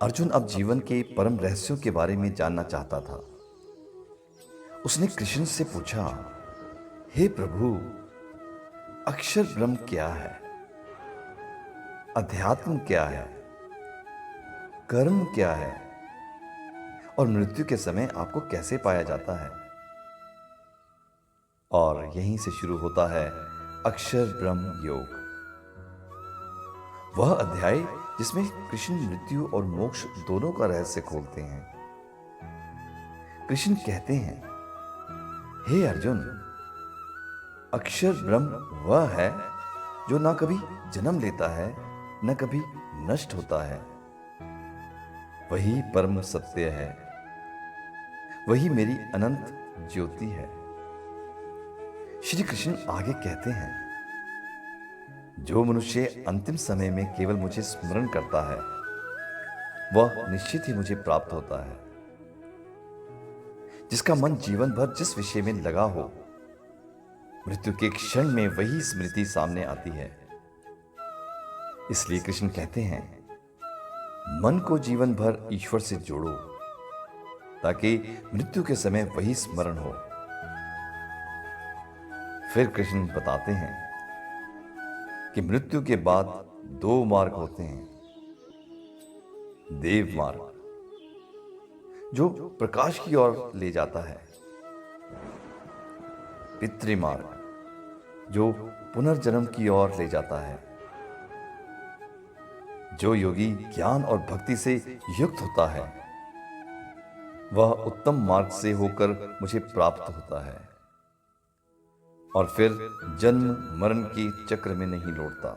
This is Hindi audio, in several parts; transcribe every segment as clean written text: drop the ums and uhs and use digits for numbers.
अर्जुन अब जीवन के परम रहस्यों के बारे में जानना चाहता था। उसने कृष्ण से पूछा, हे प्रभु, अक्षर ब्रह्म क्या है? अध्यात्म क्या है? कर्म क्या है? और मृत्यु के समय आपको कैसे पाया जाता है? और यहीं से शुरू होता है अक्षर ब्रह्म योग, वह अध्याय जिसमें कृष्ण मृत्यु और मोक्ष दोनों का रहस्य खोलते हैं। कृष्ण कहते हैं, हे अर्जुन, अक्षर ब्रह्म वह है जो ना कभी जन्म लेता है, न कभी नष्ट होता है। वही परम सत्य है, वही मेरी अनंत ज्योति है। श्री कृष्ण आगे कहते हैं, जो मनुष्य अंतिम समय में केवल मुझे स्मरण करता है, वह निश्चित ही मुझे प्राप्त होता है। जिसका मन जीवन भर जिस विषय में लगा हो, मृत्यु के क्षण में वही स्मृति सामने आती है। इसलिए कृष्ण कहते हैं, मन को जीवन भर ईश्वर से जोड़ो, ताकि मृत्यु के समय वही स्मरण हो। फिर कृष्ण बताते हैं कि मृत्यु के बाद दो मार्ग होते हैं। देव मार्ग, जो प्रकाश की ओर ले जाता है। पितृ मार्ग, जो पुनर्जन्म की ओर ले जाता है। जो योगी ज्ञान और भक्ति से युक्त होता है, वह उत्तम मार्ग से होकर मुझे प्राप्त होता है और फिर जन्म मरण के चक्र में नहीं लौटता।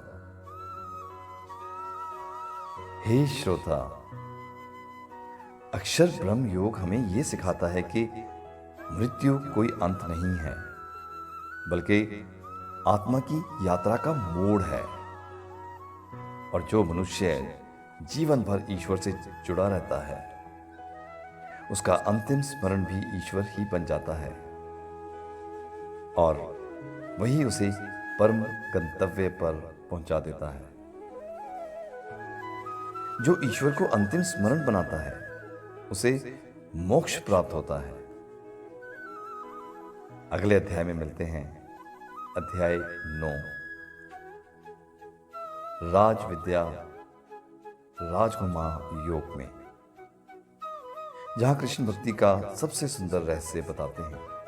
हे श्रोता, अक्षर ब्रह्म योग हमें यह सिखाता है कि मृत्यु कोई अंत नहीं है, बल्कि आत्मा की यात्रा का मोड़ है। और जो मनुष्य जीवन भर ईश्वर से जुड़ा रहता है, उसका अंतिम स्मरण भी ईश्वर ही बन जाता है और वही उसे परम गंतव्य पर पहुंचा देता है। जो ईश्वर को अंतिम स्मरण बनाता है, उसे मोक्ष प्राप्त होता है। अगले अध्याय में मिलते हैं, अध्याय 9, राज विद्या राजकुमार योग में, जहां कृष्ण भक्ति का सबसे सुंदर रहस्य बताते हैं।